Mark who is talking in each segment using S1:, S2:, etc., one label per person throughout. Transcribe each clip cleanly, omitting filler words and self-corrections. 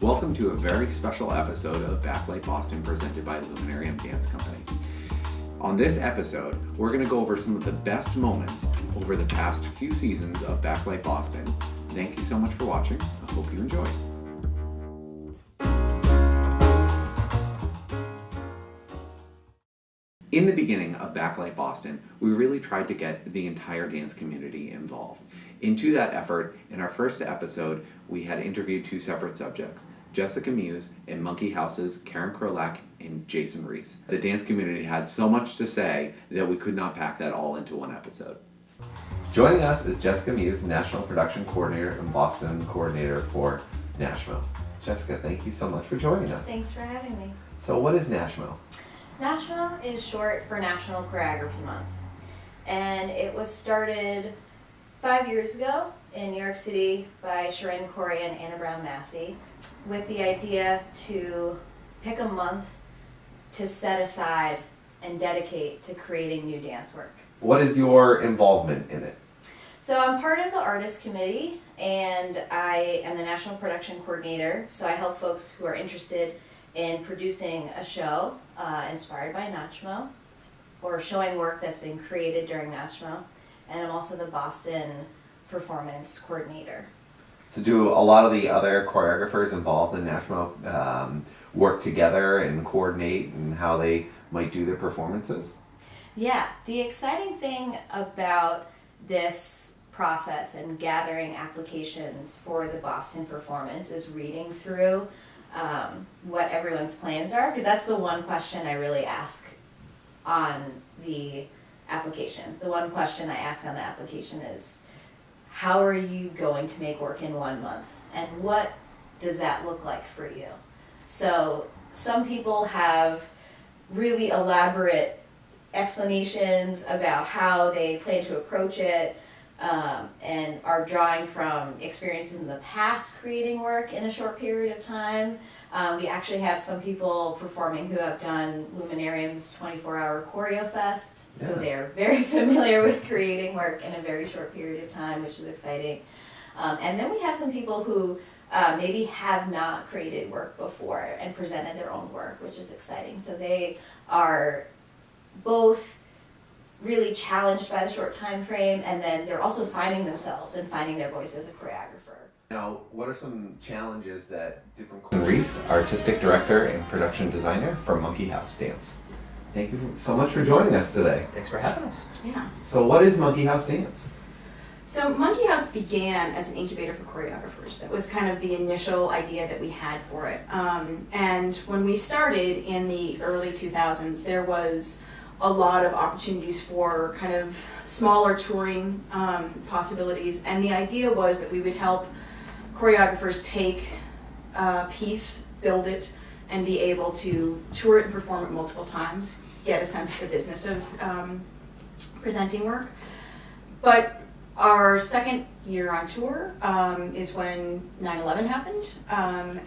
S1: welcome to a very special episode of Backlight Boston presented by Luminarium Dance Company. On this episode, we're going to go over some of the best moments over the past few seasons of Backlight Boston. Thank you so much for watching. I hope you enjoy. In the beginning of Backlight Boston, we really tried to get the entire dance community involved. Into that effort, in our first episode, we had interviewed two separate subjects, Jessica Muse and Monkey House's Karen Krolak and Jason Reese. The dance community had so much to say that we could not pack that all into one episode. Joining us is Jessica Muse, National Production Coordinator and Boston Coordinator for NASHMO. Jessica, thank you so much for joining us.
S2: Thanks for having me.
S1: So what is NASHMO?
S2: NASHMO is short for National Choreography Month, and it was started 5 years ago in New York City by Sharon Corey and Anna Brown Massey with the idea to pick a month to set aside and dedicate to creating new dance work.
S1: What is your involvement in it?
S2: So I'm part of the artist committee, and I am the National Production Coordinator, so I help folks who are interested in producing a show inspired by NASHMO or showing work that's been created during NASHMO, and I'm also the Boston Performance Coordinator.
S1: So do a lot of the other choreographers involved in NASHMO work together and coordinate and how they might do their performances?
S2: Yeah, the exciting thing about this process and gathering applications for the Boston performance is reading through what everyone's plans are, because that's the one question I really ask on the application. The one question I ask on the application is, how are you going to make work in 1 month? And what does that look like for you? So some people have really elaborate explanations about how they plan to approach it, and are drawing from experiences in the past creating work in a short period of time. We actually have some people performing who have done Luminarium's 24-hour Choreo Fest, so they're very familiar with creating work in a very short period of time, which is exciting. And then we have some people who maybe have not created work before and presented their own work, which is exciting. So they are both really challenged by the short time frame, and then they're also finding themselves and finding their voice as a choreographer.
S1: Now, what are some challenges that different Reese, Artistic Director and Production Designer for Monkey House Dance. Thank you so much for joining us today.
S3: Thanks for having us.
S4: Yeah.
S1: So what is Monkey House Dance?
S4: So Monkey House began as an incubator for choreographers. That was kind of the initial idea that we had for it. And when we started in the early 2000s, there was a lot of opportunities for kind of smaller touring possibilities. And the idea was that we would help choreographers take a piece, build it, and be able to tour it and perform it multiple times, get a sense of the business of presenting work. But our second year on tour is when 9/11 happened,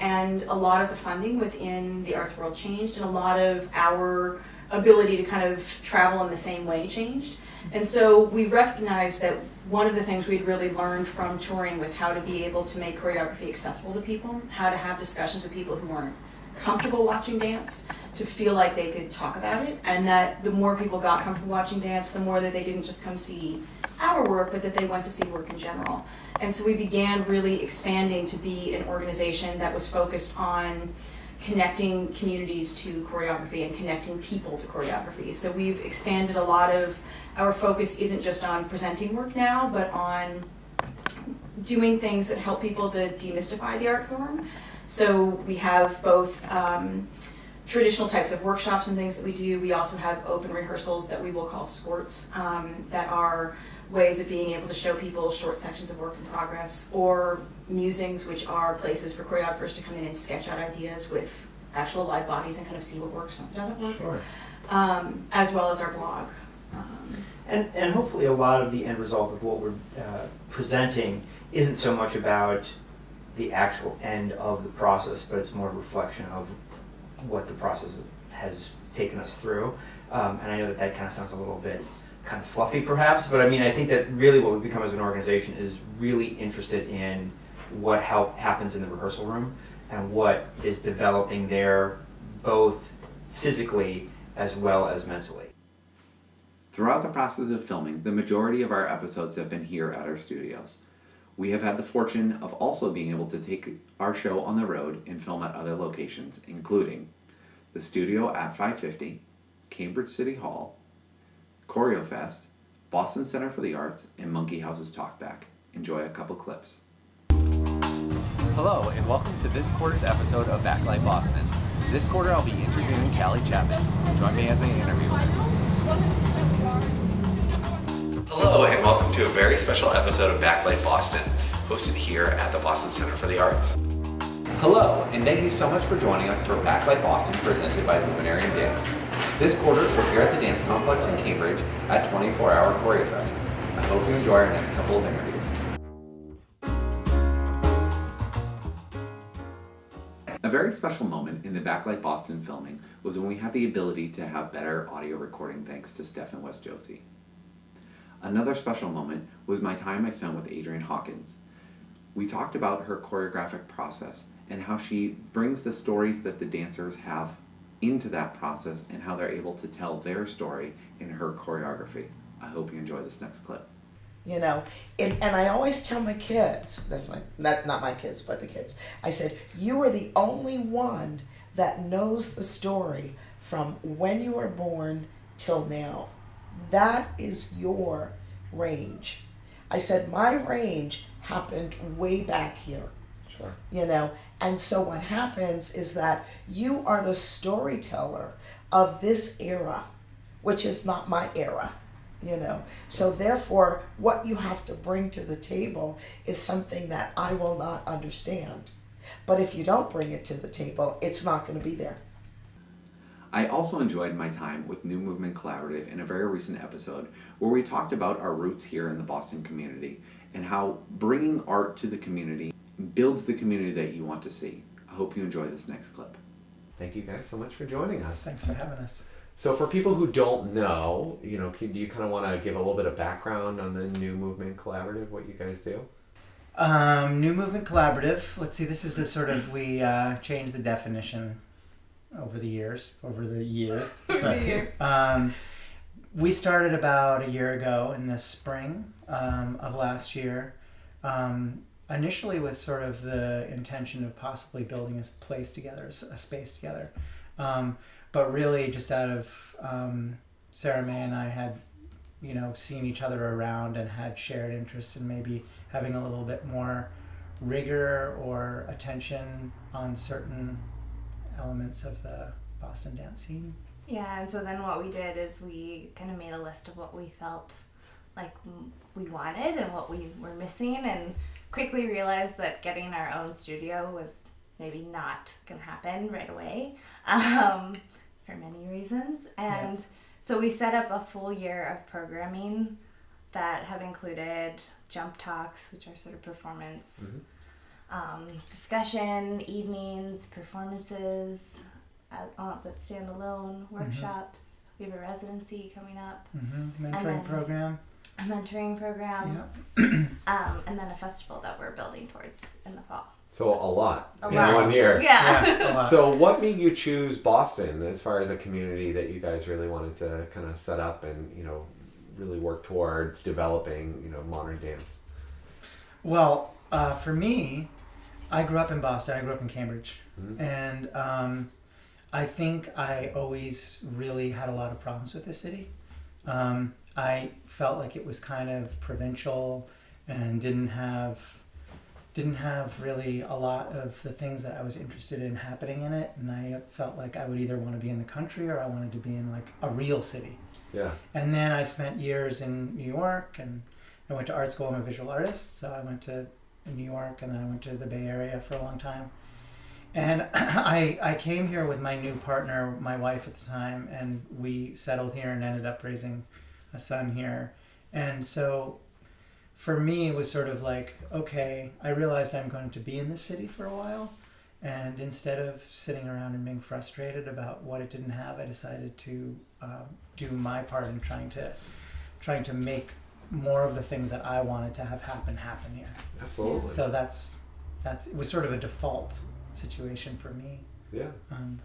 S4: and a lot of the funding within the arts world changed, and a lot of our ability to kind of travel in the same way changed. And so we recognized that one of the things we'd really learned from touring was how to be able to make choreography accessible to people, how to have discussions with people who weren't comfortable watching dance to feel like they could talk about it, and that the more people got comfortable watching dance, the more that they didn't just come see our work, but that they went to see work in general. And so we began really expanding to be an organization that was focused on connecting communities to choreography and connecting people to choreography. So we've expanded a lot of, our focus isn't just on presenting work now, but on doing things that help people to demystify the art form. So we have both traditional types of workshops and things that we do. We also have open rehearsals that we will call squirts, that are ways of being able to show people short sections of work in progress, or musings, which are places for choreographers to come in and sketch out ideas with actual live bodies and kind of see what works and what doesn't work,
S1: Sure.
S4: As well as our blog.
S3: And hopefully a lot of the end result of what we're presenting isn't so much about the actual end of the process, but it's more a reflection of what the process has taken us through. And I know that that kind of sounds a little bit kind of fluffy perhaps, but I mean, I think that really what we've become as an organization is really interested in what happens in the rehearsal room and what is developing there, both physically as well as mentally.
S1: Throughout the process of filming, the majority of our episodes have been here at our studios. We have had the fortune of also being able to take our show on the road and film at other locations, including the studio at 550, Cambridge City Hall, ChoreoFest, Boston Center for the Arts, and Monkey House's Talkback. Enjoy a couple clips. Hello, and welcome to this quarter's episode of Backlight Boston. This quarter I'll be interviewing Callie Chapman. Join me as I interview her. Hello, and welcome to a very special episode of Backlight Boston, hosted here at the Boston Center for the Arts. Hello, and thank you so much for joining us for Backlight Boston presented by Luminary and Dance. This quarter, we're here at the Dance Complex in Cambridge at 24-Hour ChoreoFest. I hope you enjoy our next couple of interviews. A very special moment in the Backlight Boston filming was when we had the ability to have better audio recording thanks to Steph West Josie. Another special moment was my time I spent with Adrienne Hawkins. We talked about her choreographic process and how she brings the stories that the dancers have into that process and how they're able to tell their story in her choreography. I hope you enjoy this next clip.
S5: You know, and I always tell my kids, that's not my kids, but the kids, I said, you are the only one that knows the story from when you were born till now. That is your range. I said, my range happened way back here.
S1: Sure.
S5: You know, and so what happens is that you are the storyteller of this era, which is not my era, you know. So therefore, what you have to bring to the table is something that I will not understand. But if you don't bring it to the table, it's not going to be there.
S1: I also enjoyed my time with New Movement Collaborative in a very recent episode where we talked about our roots here in the Boston community and how bringing art to the community builds the community that you want to see. I hope you enjoy this next clip. Thank you guys so much for joining us.
S6: Thanks for having us.
S1: So for people who don't know, do you kind of want to give a little bit of background on the New Movement Collaborative, what you guys do?
S6: New Movement Collaborative. Let's see, this is the sort of, we changed the definition over the year. We started about a year ago in the spring of last year, initially with sort of the intention of possibly building a place together, a space together. But really just out of Sarah May and I had, seen each other around and had shared interests in maybe having a little bit more rigor or attention on certain elements of the Boston dance scene.
S7: Yeah, and so then what we did is we kind of made a list of what we felt like we wanted and what we were missing, and quickly realized that getting our own studio was maybe not going to happen right away for many reasons. And so we set up a full year of programming that have included jump talks, which are sort of performance, discussion, evenings, performances, the standalone workshops. We have a residency coming up.
S6: Mentoring program.
S7: A mentoring program. And then a festival that we're building towards in the fall.
S1: So a lot
S7: A
S1: in
S7: lot.
S1: 1 year.
S7: Yeah.
S6: A lot.
S1: So what made you choose Boston as far as a community that you guys really wanted to kind of set up and, really work towards developing, modern dance?
S6: Well, for me, I grew up in Boston. I grew up in Cambridge. And I think I always really had a lot of problems with the city. I felt like it was kind of provincial and didn't have really a lot of the things that I was interested in happening in it. And I felt like I would either want to be in the country or I wanted to be in like a real city.
S1: Yeah.
S6: And then I spent years in New York, and I went to art school. I'm a visual artist, so I went to New York, and I went to the Bay Area for a long time. And I came here with my new partner, my wife at the time, and we settled here and ended up raising a son here. And so for me, it was sort of like, okay, I realized I'm going to be in this city for a while. And instead of sitting around and being frustrated about what it didn't have, I decided to do my part in trying to make more of the things that I wanted to have happen here.
S1: Absolutely.
S6: So that's it was sort of a default situation for me.
S1: Yeah.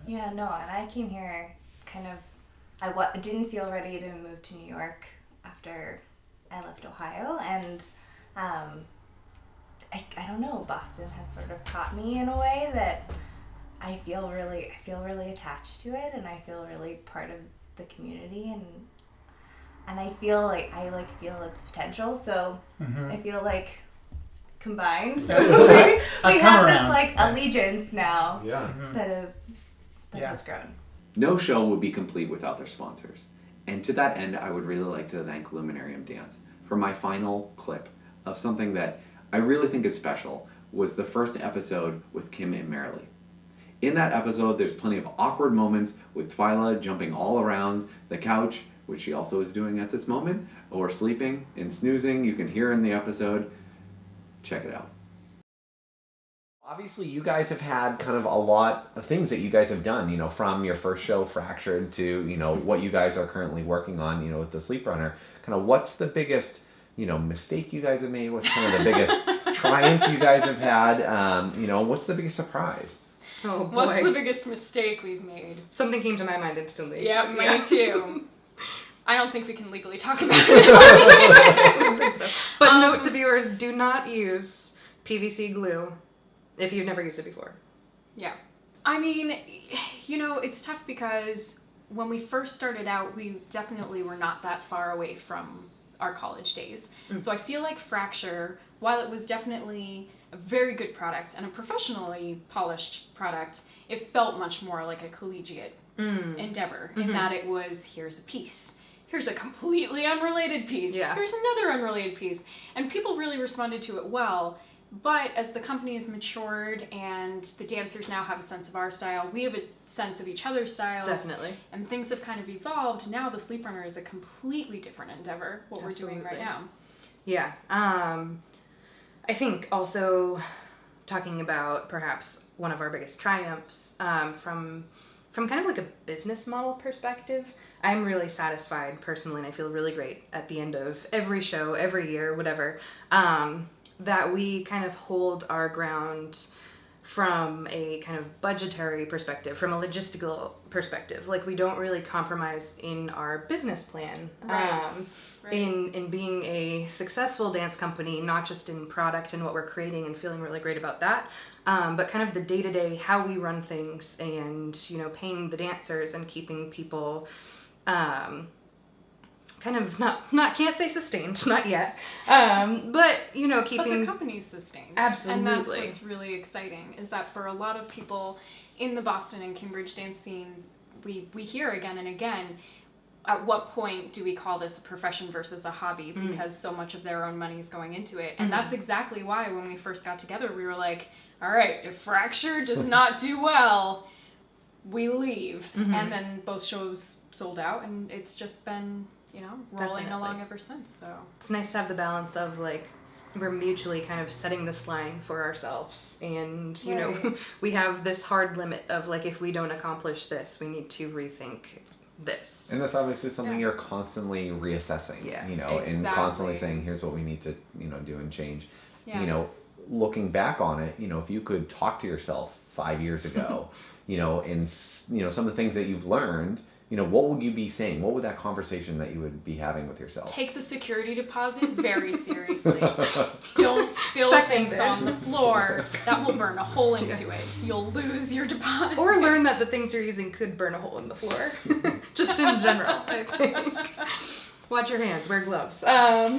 S7: Yeah, no, and I came here kind of, didn't feel ready to move to New York after I left Ohio, and I don't know, Boston has sort of caught me in a way that I feel really attached to it, and I feel really part of the community, and I feel like feel its potential, so I feel like combined we have this like allegiance now that has grown.
S1: No show would be complete without their sponsors. And to that end, I would really like to thank Luminarium Dance for my final clip of something that I really think is special, was the first episode with Kim and Marilee. In that episode, there's plenty of awkward moments with Twyla jumping all around the couch, which she also is doing at this moment, or sleeping and snoozing. You can hear in the episode. Check it out. Obviously, you guys have had kind of a lot of things that you guys have done, you know, from your first show, Fractured, to, you know, what you guys are currently working on, you know, with the Sleep Runner. Kind of what's the biggest, you know, mistake you guys have made? What's kind of the biggest triumph you guys have had? You know, what's the biggest surprise?
S8: Oh boy.
S9: What's the biggest mistake we've made?
S8: Something came to my mind instantly.
S9: Yeah, me too. I don't think we can legally talk about it.
S8: I don't think so. But note to viewers, do not use PVC glue if you've never used it before.
S9: Yeah. I mean, you know, it's tough because when we first started out, we definitely were not that far away from our college days. So I feel like Fracture, while it was definitely a very good product and a professionally polished product, it felt much more like a collegiate endeavor in that it was, here's a piece. Here's a completely unrelated piece.
S8: Yeah.
S9: Here's another unrelated piece. And people really responded to it well. But as the company has matured and the dancers now have a sense of our style, we have a sense of each other's styles.
S8: Definitely.
S9: And things have kind of evolved. Now the Sleep Runner is a completely different endeavor, what we're doing right now.
S8: Yeah. I think also talking about perhaps one of our biggest triumphs from kind of like a business model perspective, I'm really satisfied personally, and I feel really great at the end of every show, every year, whatever, that we kind of hold our ground from a kind of budgetary perspective, from a logistical perspective. Like, we don't really compromise in our business plan.
S9: Right.
S8: In being a successful dance company, not just in product and what we're creating and feeling really great about that, but kind of the day-to-day, how we run things, and, you know, paying the dancers and keeping people kind of not can't say sustained, not yet, but, you know, keeping...
S9: But the company's sustained.
S8: Absolutely.
S9: And that's what's really exciting, is that for a lot of people in the Boston and Cambridge dance scene, we hear again and again, at what point do we call this a profession versus a hobby? Because so much of their own money is going into it. And that's exactly why when we first got together, we were like, all right, if Fracture does not do well, we leave. And then both shows sold out, and it's just been, you know, rolling along ever since. So
S8: it's nice to have the balance of, like, we're mutually kind of setting this line for ourselves, and, you know, we have this hard limit of, like, if we don't accomplish this, we need to rethink this.
S1: And that's obviously something you're constantly reassessing, you know, and constantly saying, here's what we need to, you know, do and change. You know, looking back on it, you know, if you could talk to yourself 5 years ago, you know, and, you know, some of the things that you've learned, you know, what would you be saying? What would that conversation that you would be having with yourself?
S9: Take the security deposit very seriously. Don't spill things on the floor. That will burn a hole into it. You'll lose your deposit.
S8: Or learn that the things you're using could burn a hole in the floor. Just in general, I think. Watch your hands, wear gloves. I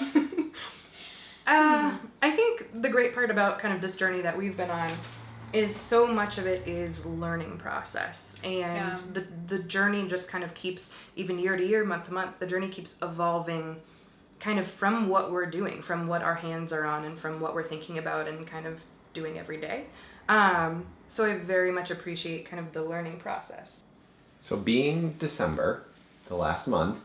S8: think the great part about kind of this journey that we've been on is so much of it is learning process, and the journey just kind of keeps, even year to year, month to month, the journey keeps evolving kind of from what we're doing, from what our hands are on, and from what we're thinking about and kind of doing every day. So I very much appreciate kind of the learning process.
S1: So being December, the last month,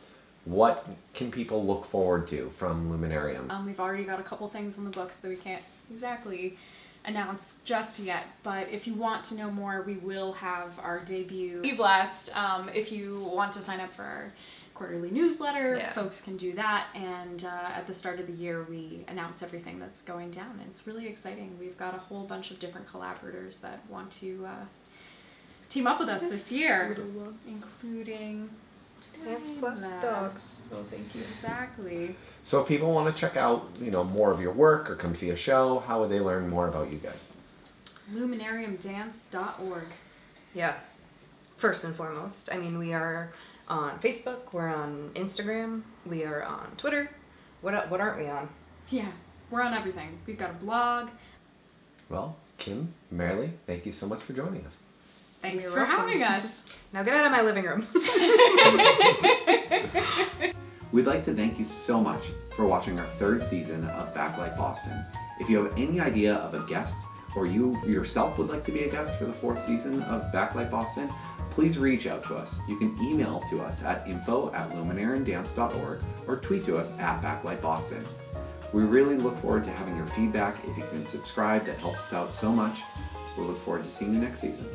S1: what can people look forward to from Luminarium?
S9: We've already got a couple things on the books that we can't exactly announce just yet, but if you want to know more, we will have our debut Blast. If you want to sign up for our quarterly newsletter.
S8: Yeah.
S9: Folks can do that, and at the start of the year, we announce everything that's going down, and it's really exciting. We've got a whole bunch of different collaborators that want to team up with us this year, including
S8: Dance plus dogs. Oh, thank you.
S9: Exactly.
S1: So if people want to check out, more of your work or come see a show, how would they learn more about you guys?
S9: Luminariumdance.org.
S8: Yeah. First and foremost, I mean, we are on Facebook, we're on Instagram, we are on Twitter. What aren't we on?
S9: Yeah, we're on everything. We've got a blog.
S1: Well, Kim, Marilee, thank you so much for joining us.
S9: Thanks
S8: You're
S9: for
S8: welcome.
S9: having us.
S8: Now get out of my living room.
S1: We'd like to thank you so much for watching our 3rd season of Backlight Boston. If you have any idea of a guest, or you yourself would like to be a guest for the 4th season of Backlight Boston, please reach out to us. You can email to us at info@luminariumdance.org or tweet to us at Backlight Boston. We really look forward to having your feedback. If you can subscribe, that helps us out so much. We'll look forward to seeing you next season.